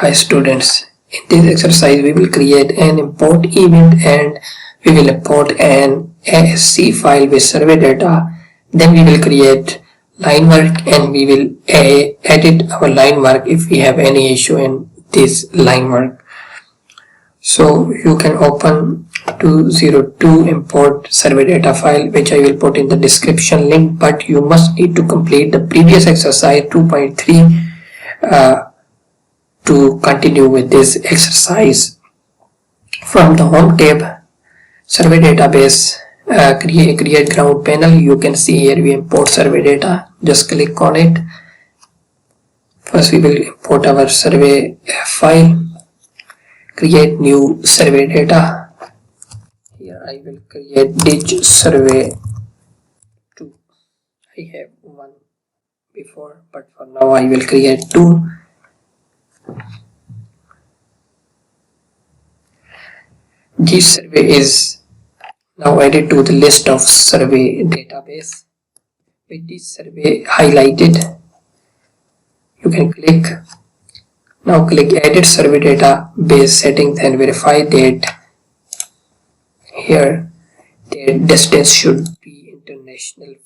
Hi students, in this exercise we will create an import event and we will import an ASC file with survey data. Then we will create Linework and we will edit our Linework if we have any issue in this Linework. So you can open 202 import survey data file, which I will put in the description link, but you must need to complete the previous exercise 2.3 to continue with this exercise. From the home tab, survey database, create ground panel, you can see here we import survey data. Just click on it. First we will import our survey file, create new survey data. Here I will create ditch survey 2. I have one before, but for now I will create 2. This survey is now added to the list of survey database. With this survey highlighted, you can click. Now click edit survey database settings and verify that here the distance should be international.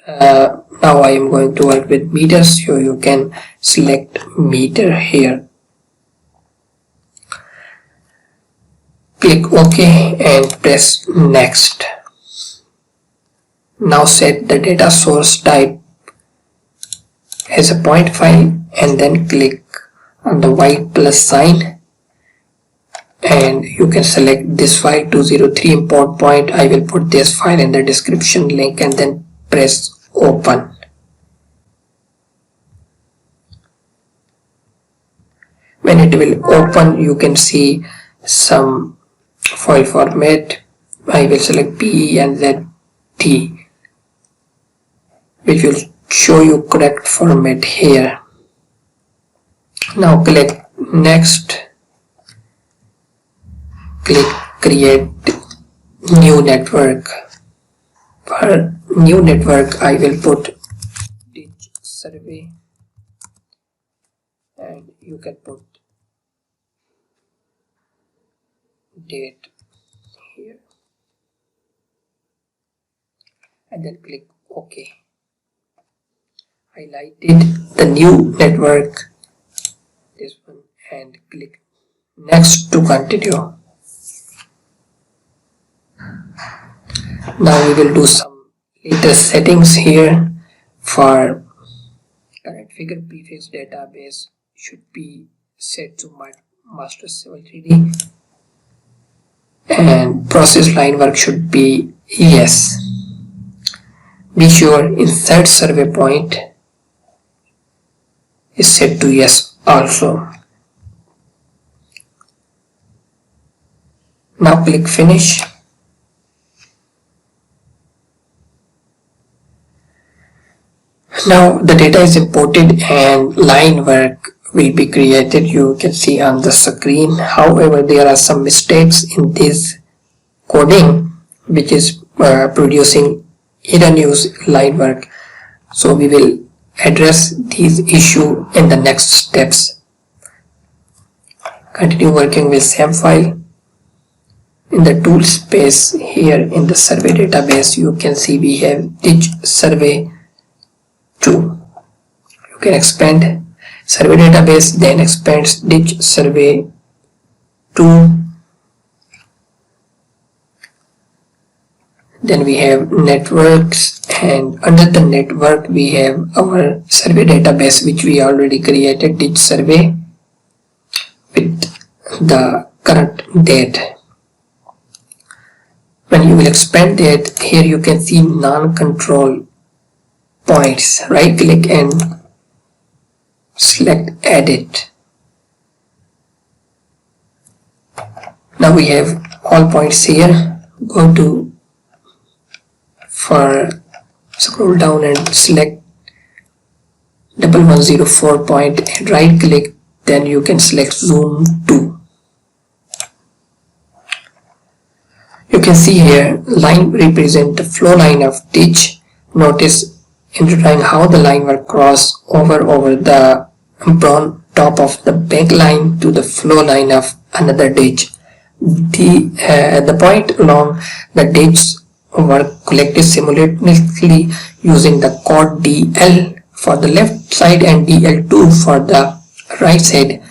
Now I am going to work with meters, so you can select meter here. Click OK and press next. Now set the data source type as a point file and then click on the white plus sign and you can select this file 203 import point. I will put this file in the description link and then press open. When it will open, you can see some file format. I will select PE and ZT, which will show you correct format here. Now click next. Click create new network. For new network I will put ditch survey and you can put date here and then click OK. Highlighted the new network, this one, and click next to continue. Now we will do some later settings here. For current figure prefix database should be set to my master civil 3D and process line work should be yes. Be sure insert survey point is set to yes also. Now click finish. Now the data is imported and line work will be created. You can see on the screen. However, there are some mistakes in this coding which is producing erroneous line work. So we will address these issues in the next steps. Continue working with same file. In the tool space here in the survey database, you can see we have ditch survey 2. You can expand survey database, then expand ditch survey 2. Then we have networks, and under the network we have our survey database which we already created, ditch survey with the current date. When you will expand that, here you can see non-control points. Right click and select edit. Now we have all points here. Go to scroll down and select 1104 point and right click, then you can select zoom to. You can see here line represent the flow line of ditch. Notice in drawing how the line will cross over the brown top of the back line to the flow line of another ditch. The point along the ditch were collected simultaneously using the code DL for the left side and DL2 for the right side.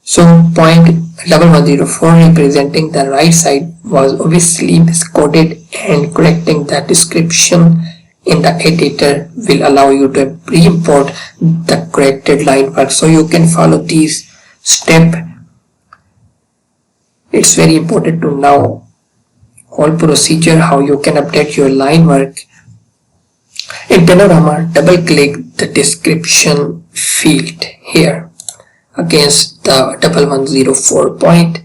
So point 1104 representing the right side was obviously miscoded, and correcting the description in the editor will allow you to re-import the corrected line work. So you can follow these steps. It's very important to know all procedure how you can update your line work. In Panorama, double click the description field here against the 1104 point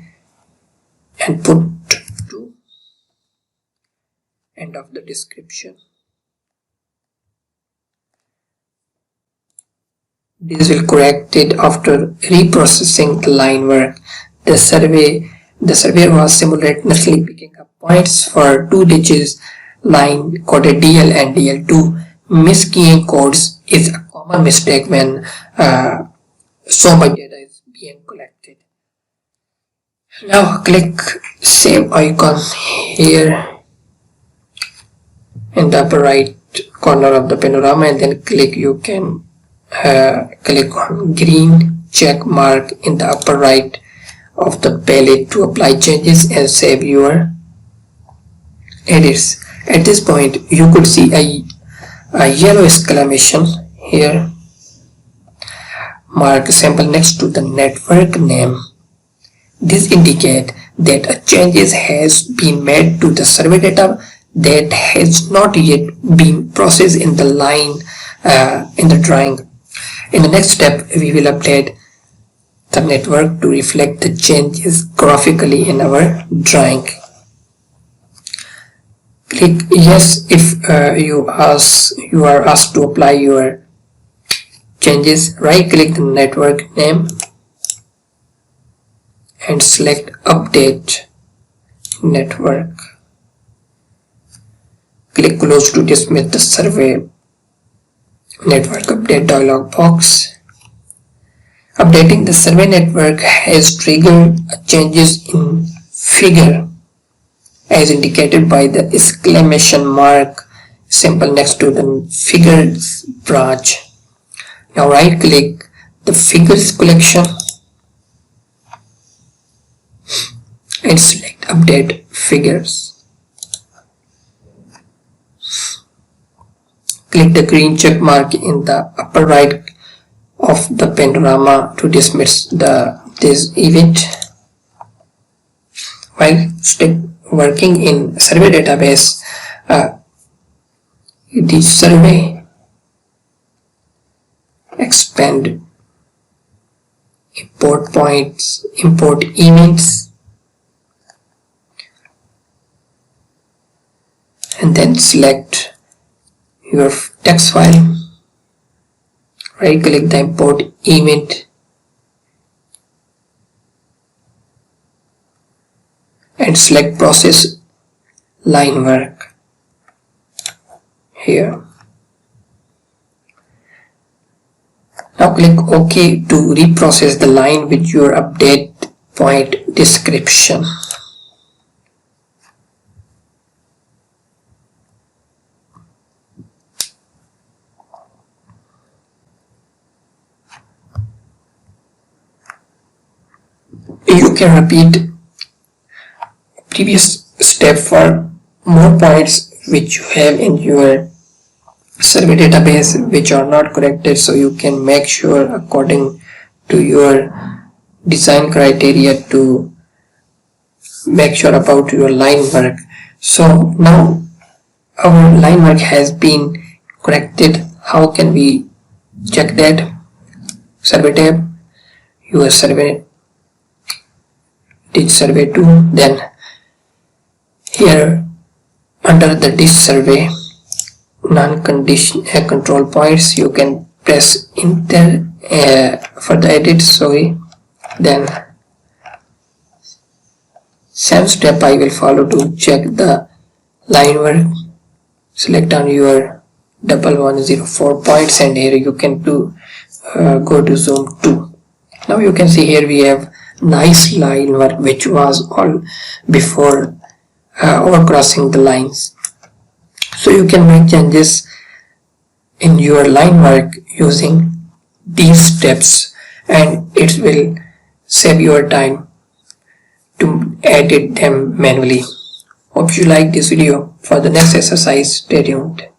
and put to end of the description. This will correct it after reprocessing the line work. The surveyor was simultaneously picking up points for two ditches line coded DL and DL2. Miskeying codes is a common mistake when so much data is being collected. Now click save icon here in the upper right corner of the panorama, and then you can click on green check mark in the upper right of the palette to apply changes and save your edits. At this point you could see a yellow exclamation here mark symbol next to the network name. This indicates that a changes has been made to the survey data that has not yet been processed in the line in the drawing. In the next step, we will update the network to reflect the changes graphically in our drawing. Click yes if you are asked to apply your changes. Right click the network name and select update network. Click close to dismiss the survey network update dialog box. Updating the survey network has triggered changes in figure as indicated by the exclamation mark symbol next to the figures branch. Now right click the figures collection and select update figures. Click the green check mark in the upper right of the panorama to dismiss this event. While still working in survey database, the survey expand import points, import events, and then select your text file. Right click the import event and select process line work here. Now click OK to reprocess the line with your update point description. You can repeat previous step for more points which you have in your survey database which are not corrected, so you can make sure according to your design criteria to make sure about your line work. So now our line work has been corrected. How can we check that? Survey tab, your survey, ditch survey 2, then here under the ditch survey non-condition control points you can press enter for the edit. Then same step I will follow to check the line work. Select on your 1104 points and here you can go to zoom 2 Now you can see here we have nice line work which was all before overcrossing the lines. So you can make changes in your line work using these steps, and it will save your time to edit them manually. Hope you like this video. For the next exercise, stay tuned.